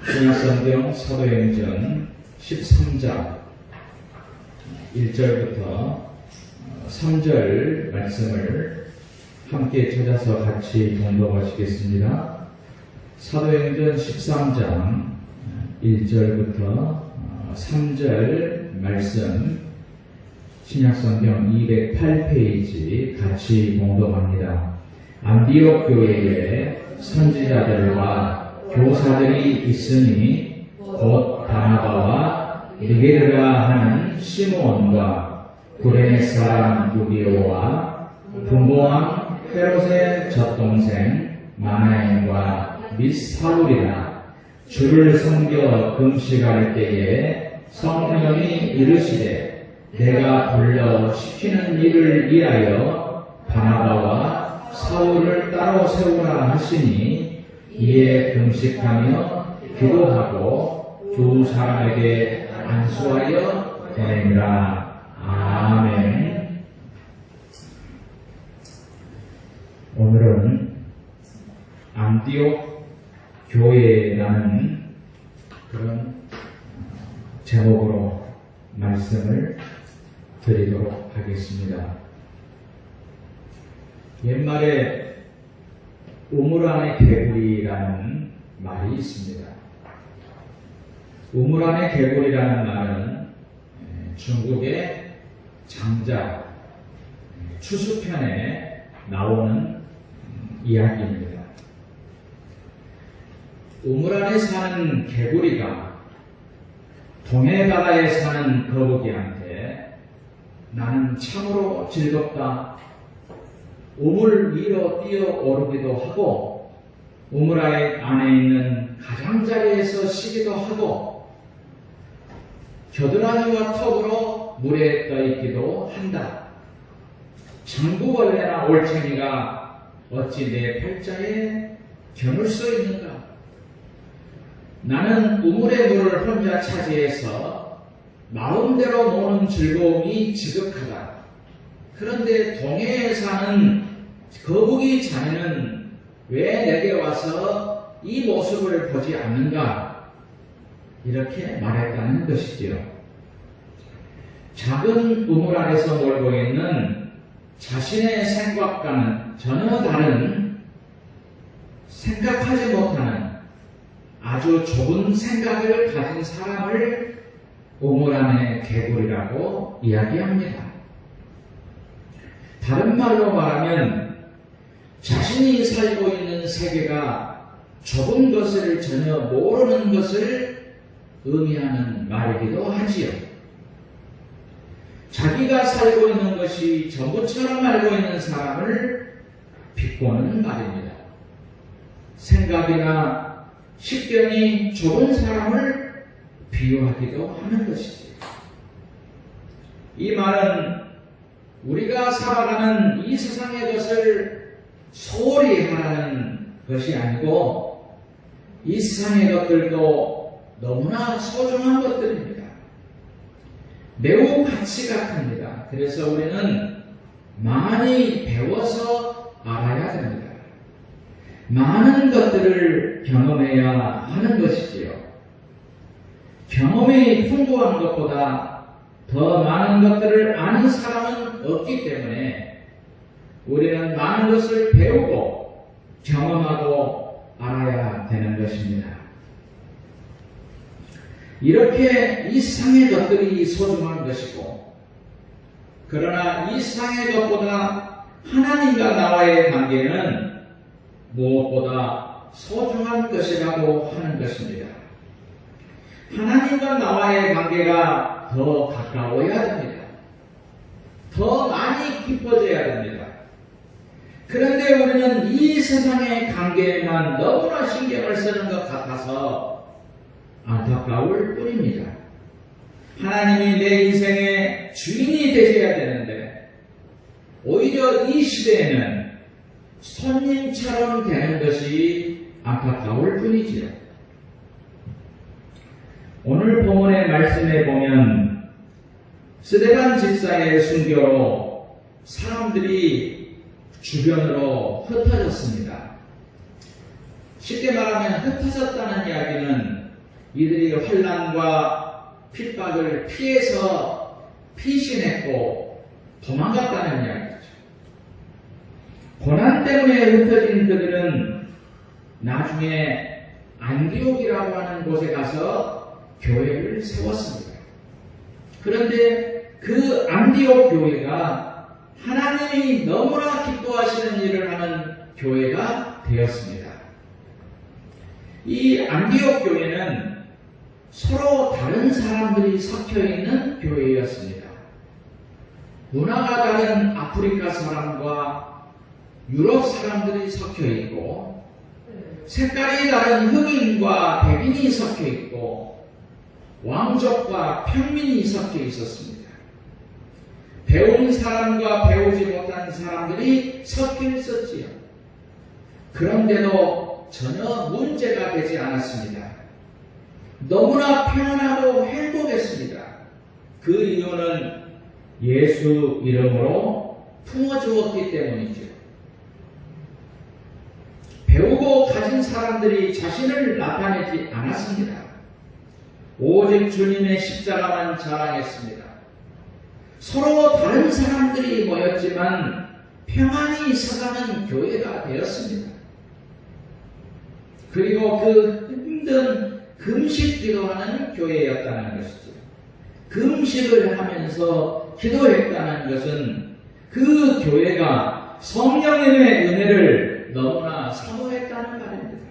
신약성경 사도행전 13장 1절부터 3절 말씀을 함께 찾아서 같이 공독하시겠습니다. 사도행전 13장 1절부터 3절 말씀 신약성경 208페이지 같이 공독합니다. 안디옥 교회에 선지자들과 교사들이 있으니 곧 바나바와 니게르라 하는 시므온과 구레네 사람 유리오와 분봉왕 헤롯의 젖동생 마나엔과 및 사울이라. 주를 섬겨 금식할 때에 성령이 이르시되 내가 불러 시키는 일을 위하여 바나바와 사울을 따로 세우라 하시니 이에 금식하며 기도하고 두 사람에게 안수하여 보내니라. 아멘. 오늘은 안디옥 교회라는 그런 제목으로 말씀을 드리도록 하겠습니다. 옛말에 우물 안의 개구리라는 말이 있습니다. 우물 안의 개구리라는 말은 중국의 장자 추수편에 나오는 이야기입니다. 우물 안에 사는 개구리가 동해바다에 사는 거북이한테 나는 참으로 즐겁다. 우물 위로 뛰어오르기도 하고 우물 안에 있는 가장자리에서 쉬기도 하고 겨드랑이와 턱으로 물에 떠있기도 한다. 장구벌레나 올챙이가 어찌 내 팔자에 겨눌 수 있는가? 나는 우물의 물을 혼자 차지해서 마음대로 노는 즐거움이 지극하다. 그런데 동해에 사는 거북이 자네는 왜 내게 와서 이 모습을 보지 않는가? 이렇게 말했다는 것이지요. 작은 우물 안에서 놀고 있는 자신의 생각과는 전혀 다른 생각하지 못하는 아주 좁은 생각을 가진 사람을 우물 안의 개구리라고 이야기합니다. 다른 말로 말하면 자신이 살고 있는 세계가 좁은 것을 전혀 모르는 것을 의미하는 말이기도 하지요. 자기가 살고 있는 것이 전부처럼 알고 있는 사람을 비꼬는 말입니다. 생각이나 식견이 좁은 사람을 비유하기도 하는 것이지요. 이 말은 우리가 살아가는 이 세상의 것을 소홀히 하라는 것이 아니고 이 세상의 것들도 너무나 소중한 것들입니다. 매우 가치가 큽니다. 그래서 우리는 많이 배워서 알아야 됩니다. 많은 것들을 경험해야 하는 것이지요. 경험이 풍부한 것보다 더 많은 것들을 아는 사람은 없기 때문에 우리는 많은 것을 배우고 경험하고 알아야 되는 것입니다. 이렇게 이 세상의 것들이 소중한 것이고 그러나 이 세상의 것보다 하나님과 나와의 관계는 무엇보다 소중한 것이라고 하는 것입니다. 하나님과 나와의 관계가 더 가까워야 됩니다. 더 많이 깊어져야 됩니다. 그런데 우리는 이 세상의 관계에만 너무나 신경을 쓰는 것 같아서 안타까울 뿐입니다. 하나님이 내 인생의 주인이 되셔야 되는데 오히려 이 시대에는 손님처럼 되는 것이 안타까울 뿐이지요. 오늘 본문의 말씀에 보면 스데반 집사의 순교로 사람들이 주변으로 흩어졌습니다. 쉽게 말하면 흩어졌다는 이야기는 이들이 환난과 핍박을 피해서 피신했고 도망갔다는 이야기죠. 고난 때문에 흩어진 그들은 나중에 안디옥이라고 하는 곳에 가서 교회를 세웠습니다. 그런데 그 안디옥 교회가 하나님이 너무나 기뻐하시는 일을 하는 교회가 되었습니다. 이 안디옥 교회는 서로 다른 사람들이 섞여 있는 교회였습니다. 문화가 다른 아프리카 사람과 유럽 사람들이 섞여 있고, 색깔이 다른 흑인과 백인이 섞여 있고, 왕족과 평민이 섞여 있었습니다. 배운 사람과 배우지 못한 사람들이 섞여 있었지요. 그런데도 전혀 문제가 되지 않았습니다. 너무나 평안하고 행복했습니다. 그 이유는 예수 이름으로 품어주었기 때문이죠. 배우고 가진 사람들이 자신을 나타내지 않았습니다. 오직 주님의 십자가만 자랑했습니다. 서로 다른 사람들이 모였지만 평안히 서가는 교회가 되었습니다. 그리고 그 힘든 금식 기도하는 교회였다는 것이죠. 금식을 하면서 기도했다는 것은 그 교회가 성령님의 은혜를 너무나 사모했다는 말입니다.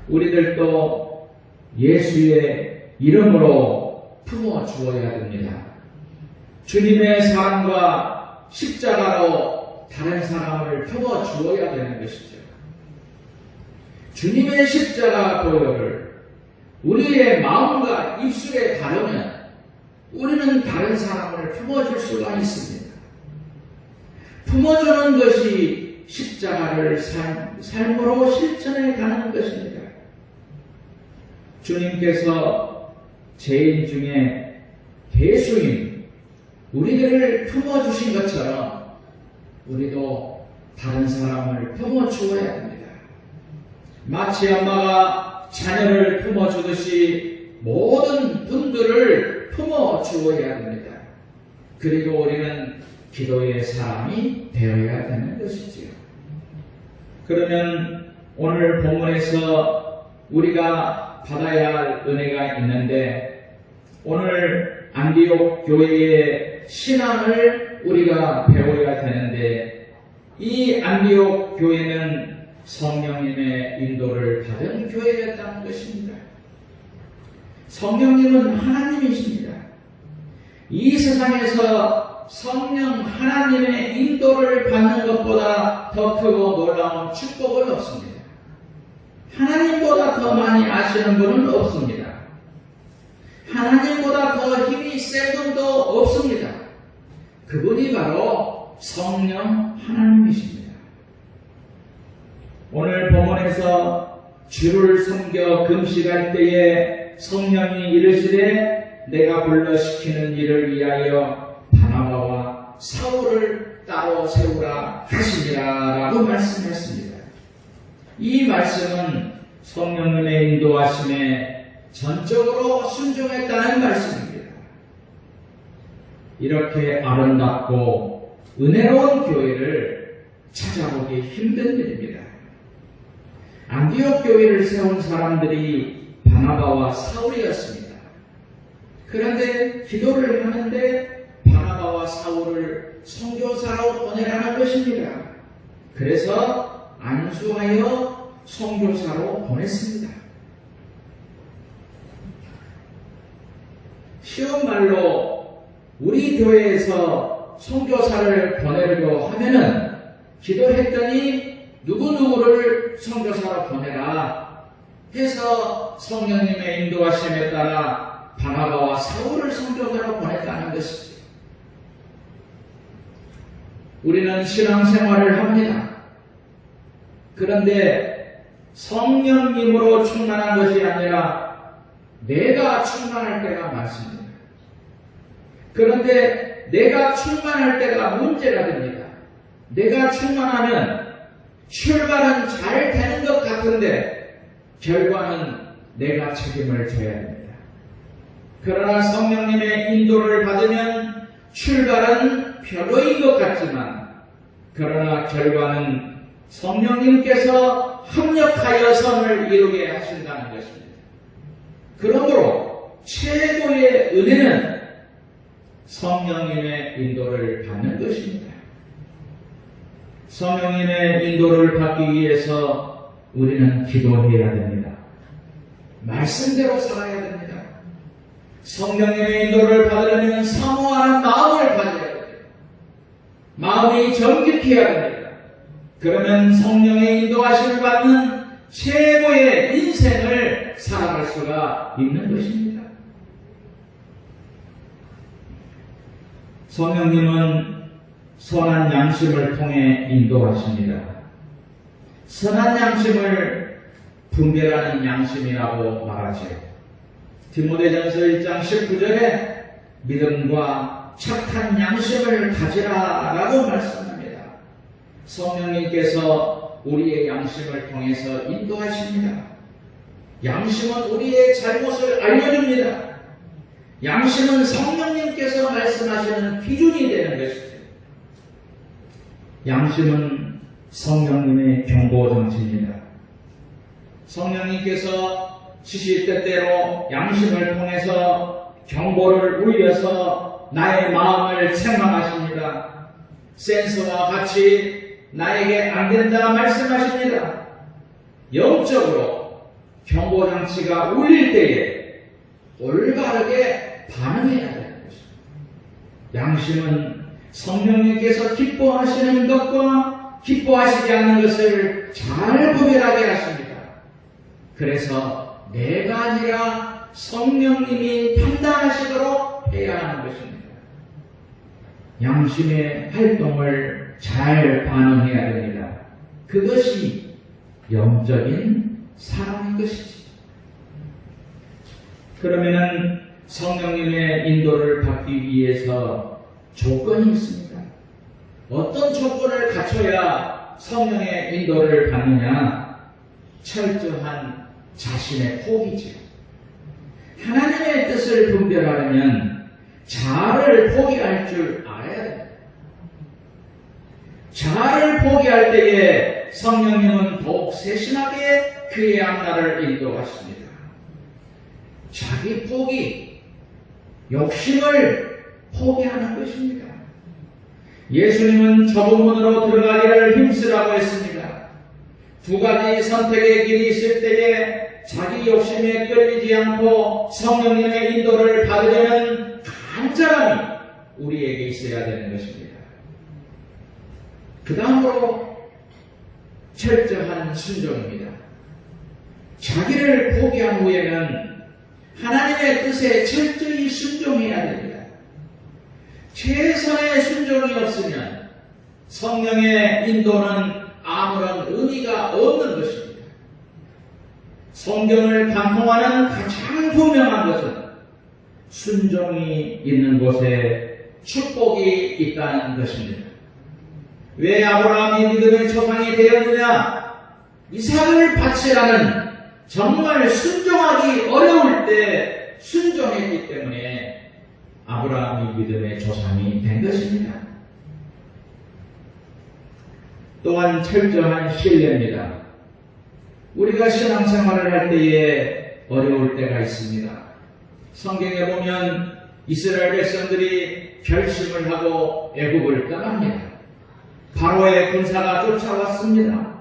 우리들도 예수의 이름으로 품어 주어야 됩니다. 주님의 사랑과 십자가로 다른 사람을 품어 주어야 되는 것이죠. 주님의 십자가 보혈을 우리의 마음과 입술에 바르면 우리는 다른 사람을 품어줄 수가 있습니다. 품어주는 것이 십자가를 삶으로 실천해 가는 것입니다. 주님께서 죄인 중에 대수인 우리들을 품어주신 것처럼 우리도 다른 사람을 품어주어야 합니다. 마치 엄마가 자녀를 품어주듯이 모든 분들을 품어주어야 합니다. 그리고 우리는 기도의 사람이 되어야 되는 것이지요. 그러면 오늘 본문에서 우리가 받아야 할 은혜가 있는데, 오늘 안디옥 교회의 신앙을 우리가 배워야 되는데, 이 안디옥 교회는 성령님의 인도를 받은 교회였다는 것입니다. 성령님은 하나님이십니다. 이 세상에서 성령 하나님의 인도를 받는 것보다 더 크고 놀라운 축복은 없습니다. 하나님보다 더 많이 아시는 분은 없습니다. 하나님보다 더 힘이 센 분도 없습니다. 그분이 바로 성령 하나님이십니다. 오늘 본문에서 주를 섬겨 금식할 때에 성령이 이르시되 내가 불러시키는 일을 위하여 바나바와 사울을 따로 세우라 하시니라 라고 말씀했습니다. 이 말씀은 성령님의 인도하심에 전적으로 순종했다는 말씀입니다. 이렇게 아름답고 은혜로운 교회를 찾아보기 힘든 일입니다. 안디옥 교회를 세운 사람들이 바나바와 사울이었습니다. 그런데 기도를 하는데 바나바와 사울을 선교사로 보내라는 것입니다. 그래서 안수하여 선교사로 보냈습니다. 쉬운 말로 우리 교회에서 선교사를 보내려고 하면은 기도했더니 누구누구를 선교사로 보내라 해서 성령님의 인도하심에 따라 바나바와 사울을 선교사로 보냈다는 것이죠. 우리는 신앙생활을 합니다. 그런데 성령님으로 충만한 것이 아니라 내가 충만할 때가 많습니다. 그런데 내가 충만할 때가 문제가 됩니다. 내가 충만하면 출발은 잘 되는 것 같은데 결과는 내가 책임을 져야 됩니다. 그러나 성령님의 인도를 받으면 출발은 별로인 것 같지만 그러나 결과는 성령님께서 합력하여 선을 이루게 하신다는 것입니다. 그러므로 최고의 은혜는 성령님의 인도를 받는 것입니다. 성령님의 인도를 받기 위해서 우리는 기도해야 됩니다. 말씀대로 살아야 됩니다. 성령님의 인도를 받으려면 사모하는 마음을 가져야 됩니다. 마음이 정직해야 됩니다. 그러면 성령의 인도하심을 받는 최고의 인생을 살아갈 수가 있는 것입니다. 성령님은 선한 양심을 통해 인도하십니다. 선한 양심을 분별하는 양심이라고 말하죠. 디모데전서 1장 19절에 믿음과 착한 양심을 가지라라고 말씀합니다. 성령님께서 우리의 양심을 통해서 인도하십니다. 양심은 우리의 잘못을 알려줍니다. 양심은 성령님께서 말씀하시는 기준이 되는 것입니다. 양심은 성령님의 경고장치입니다. 성령님께서 시시때때로 양심을 통해서 경고를 울려서 나의 마음을 책망하십니다. 센서와 같이 나에게 안 된다 말씀하십니다. 영적으로 경고장치가 울릴 때에 올바르게 반응해야 되는 것입니다. 양심은 성령님께서 기뻐하시는 것과 기뻐하시지 않는 것을 잘 구별하게 하십니다. 그래서 내가 아니라 성령님이 판단하시도록 해야 하는 것입니다. 양심의 활동을 잘 반응해야 됩니다. 그것이 영적인 사랑인 것이지. 그러면은 성령님의 인도를 받기 위해서 조건이 있습니다. 어떤 조건을 갖춰야 성령의 인도를 받느냐? 철저한 자신의 포기죠. 하나님의 뜻을 분별하려면 자아를 포기할 줄 알아야 됩니다. 자아를 포기할 때에 성령님은 더욱 세심하게 그의 앞날을 인도하십니다. 자기 포기, 욕심을 포기하는 것입니다. 예수님은 좁은 문으로 들어가기를 힘쓰라고 했습니다. 두 가지 선택의 길이 있을 때에 자기 욕심에 끌리지 않고 성령님의 인도를 받으려는 간절함이 우리에게 있어야 되는 것입니다. 그 다음으로 철저한 순종입니다. 자기를 포기한 후에는 하나님의 뜻에 철저히 순종해야 됩니다. 최선의 순종이 없으면 성령의 인도는 아무런 의미가 없는 것입니다. 성경을 간통하는 가장 분명한 것은 순종이 있는 곳에 축복이 있다는 것입니다. 왜 아브라함이 믿음의 조상이 되었느냐? 이삭을 바치라는 정말 순종하기 어려울 때 순종했기 때문에 아브라함이 믿음의 조상이 된 것입니다. 또한 철저한 신뢰입니다. 우리가 신앙생활을 할 때에 어려울 때가 있습니다. 성경에 보면 이스라엘 백성들이 결심을 하고 애굽을 떠납니다. 바로의 군사가 쫓아왔습니다.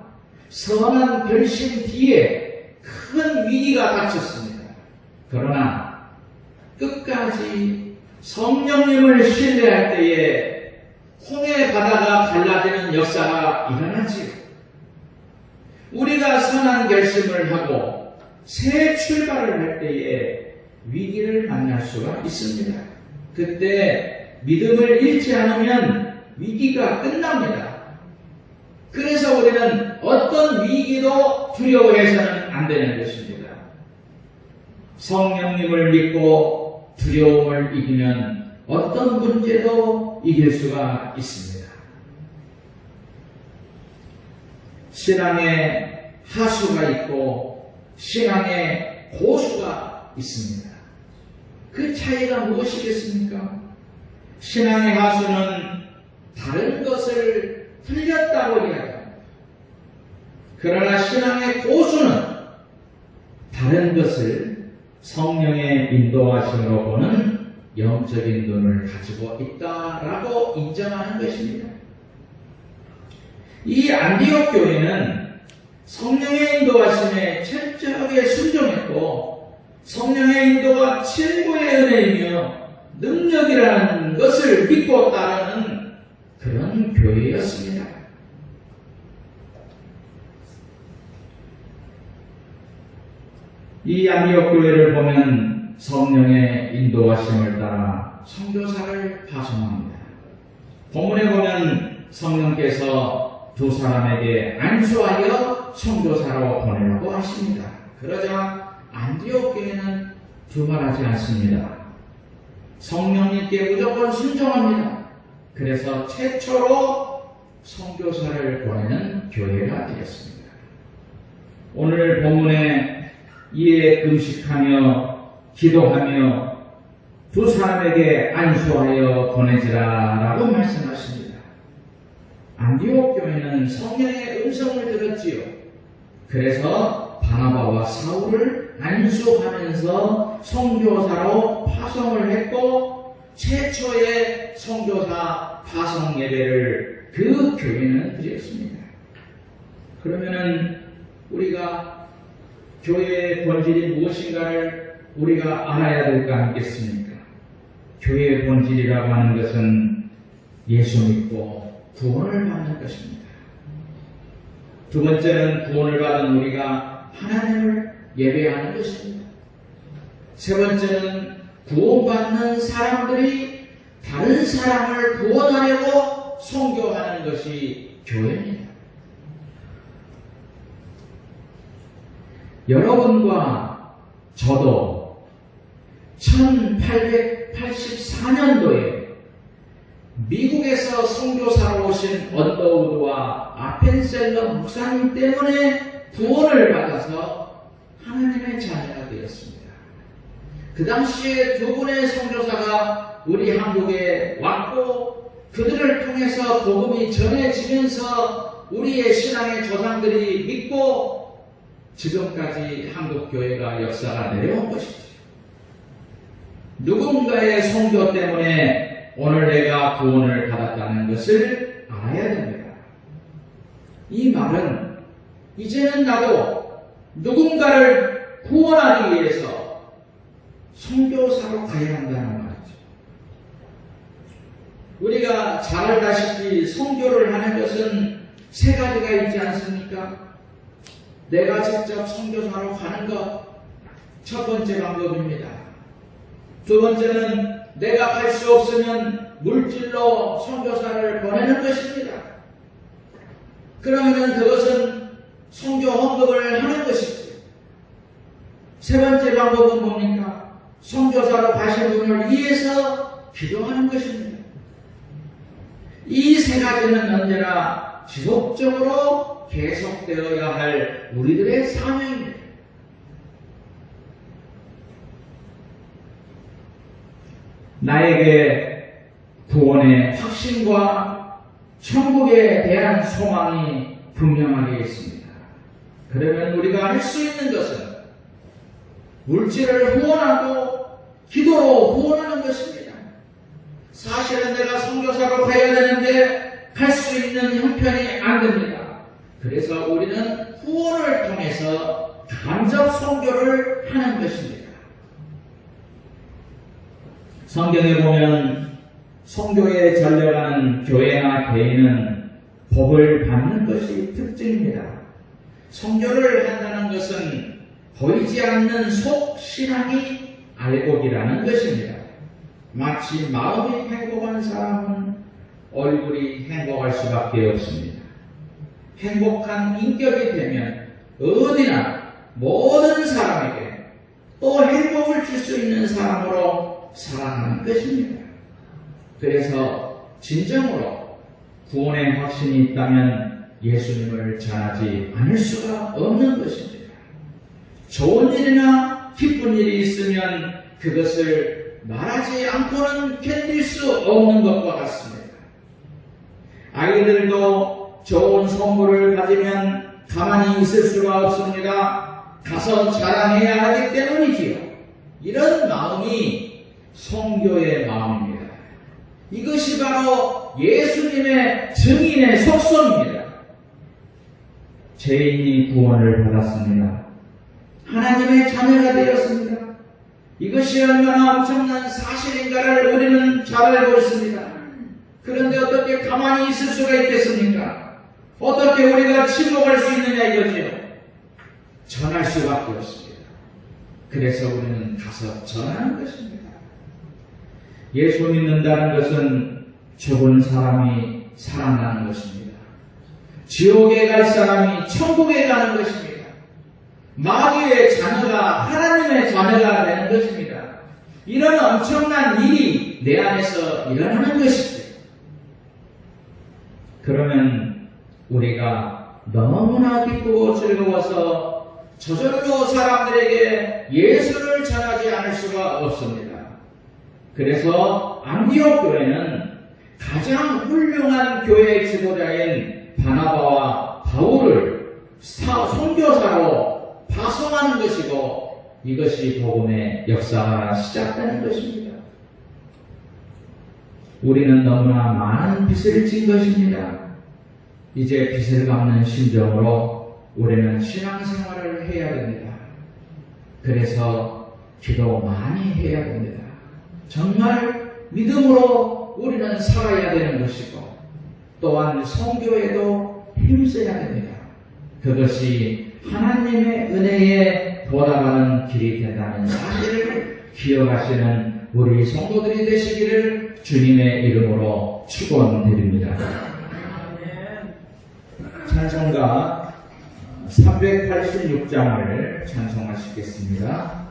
선한 결심 뒤에 큰 위기가 닥쳤습니다. 그러나 끝까지 성령님을 신뢰할 때에 홍해 바다가 갈라지는 역사가 일어나지요. 우리가 선한 결심을 하고 새 출발을 할 때에 위기를 만날 수가 있습니다. 그때 믿음을 잃지 않으면 위기가 끝납니다. 그래서 우리는 어떤 위기도 두려워해서는 안 되는 것입니다. 성령님을 믿고 두려움을 이기면 어떤 문제도 이길 수가 있습니다. 신앙에 하수가 있고 신앙의 고수가 있습니다. 그 차이가 무엇이겠습니까? 신앙의 가수는 다른 것을 틀렸다고 이야기합니다. 그러나 신앙의 고수는 다른 것을 성령의 인도하심으로 보는 영적인 눈을 가지고 있다라고 인정하는 것입니다. 이 안디옥 교회는 성령의 인도하심에 철저하게 순종했고 성령의 인도가 최고의 은혜이며 능력이라는 것을 믿고 따르는 그런 교회였습니다. 이 안디옥 교회를 보면 성령의 인도하심을 따라 선교사를 파송합니다. 본문에 보면 성령께서 두 사람에게 안수하여 선교사로 보내라고 하십니다. 그러자 안디옥 교회는 두말하지 않습니다. 성령님께 무조건 순종합니다. 그래서 최초로 선교사를 보내는 교회가 되었습니다. 오늘 본문에 이에 금식하며 기도하며 두 사람에게 안수하여 보내지라라고 말씀하십니다. 안디옥 교회는 성령의 음성을 들었지요. 그래서 바나바와 사울을 안수하면서 선교사로 파송을 했고 최초의 선교사 파송 예배를 그 교회는 드렸습니다. 그러면은 우리가 교회의 본질이 무엇인가를 우리가 알아야 될 거 아니겠습니까? 교회의 본질이라고 하는 것은 예수 믿고 구원을 받는 것입니다. 두 번째는 구원을 받은 우리가 하나님을 예배하는 것입니다. 세 번째는 구원받는 사람들이 다른 사람을 구원하려고 선교하는 것이 교회입니다. 여러분과 저도 1884년도에 미국에서 선교사로 오신 언더우드와 아펜셀러 목사님 때문에 구원을 받아서 하나님의 자녀가 되었습니다. 그 당시에 두 분의 선교사가 우리 한국에 왔고 그들을 통해서 복음이 전해지면서 우리의 신앙의 조상들이 믿고 지금까지 한국교회가 역사가 내려온 것이죠. 누군가의 선교 때문에 오늘 내가 구원을 받았다는 것을 알아야 됩니다. 이 말은 이제는 나도 누군가를 구원하기 위해서 선교사로 가야 한다는 말이죠. 우리가 잘 알다시피 선교를 하는 것은 세 가지가 있지 않습니까? 내가 직접 선교사로 가는 것, 첫 번째 방법입니다. 두 번째는 내가 갈 수 없으면 물질로 선교사를 보내는 것입니다. 그러면 그것은 선교 헌금을 하는 것이죠. 세 번째 방법은 뭡니까? 선교사로 가신 분을 위해서 기도하는 것입니다. 이 세 가지는 언제나 지속적으로 계속되어야 할 우리들의 사명입니다. 나에게 구원의 확신과 천국에 대한 소망이 분명하게 있습니다. 그러면 우리가 할 수 있는 것은 물질을 후원하고 기도로 후원하는 것입니다. 사실은 내가 선교사로 가야 되는데 갈 수 있는 형편이 안 됩니다. 그래서 우리는 후원을 통해서 간접 선교를 하는 것입니다. 성경에 보면 선교에 전려가는 교회나 개인은 복을 받는 것이 특징입니다. 선교를 한다는 것은 보이지 않는 속신앙이 알곡이라는 것입니다. 마치 마음이 행복한 사람은 얼굴이 행복할 수밖에 없습니다. 행복한 인격이 되면 어디나 모든 사람에게 또 행복을 줄 수 있는 사람으로 살아가는 것입니다. 그래서 진정으로 구원의 확신이 있다면 예수님을 전하지 않을 수가 없는 것입니다. 좋은 일이나 기쁜 일이 있으면 그것을 말하지 않고는 견딜 수 없는 것과 같습니다. 아이들도 좋은 선물을 받으면 가만히 있을 수가 없습니다. 가서 자랑해야 하기 때문이지요. 이런 마음이 성교의 마음입니다. 이것이 바로 예수님의 증인의 속성입니다. 죄인이 구원을 받았습니다. 하나님의 자녀가 되었습니다. 이것이 얼마나 엄청난 사실인가를 우리는 잘 알고 있습니다. 그런데 어떻게 가만히 있을 수가 있겠습니까? 어떻게 우리가 침묵할 수 있느냐 이거지요. 전할 수밖에 없습니다. 그래서 우리는 가서 전하는 것입니다. 예수 믿는다는 것은 죽은 사람이 살아나는 것입니다. 지옥에 갈 사람이 천국에 가는 것입니다. 마귀의 자녀가 하나님의 자녀가 되는 것입니다. 이런 엄청난 일이 내 안에서 일어나는 것입니다. 그러면 우리가 너무나 기쁘고 즐거워서 저절로 사람들에게 예수를 전하지 않을 수가 없습니다. 그래서 안디옥 교회는 가장 훌륭한 교회 지도자인 바나바와 바울을 선교사로 파송하는 것이고 이것이 복음의 역사가 시작되는 것입니다. 우리는 너무나 많은 빚을 진 것입니다. 이제 빚을 갚는 심정으로 우리는 신앙생활을 해야 됩니다. 그래서 기도 많이 해야 됩니다. 정말 믿음으로 우리는 살아야 되는 것이고 또한 선교에도 힘써야 됩니다. 그것이 하나님의 은혜에 보답하는 길이 된다는 사실을 기억하시는 우리 성도들이 되시기를 주님의 이름으로 축원드립니다. 찬송가 386장을 찬송하시겠습니다.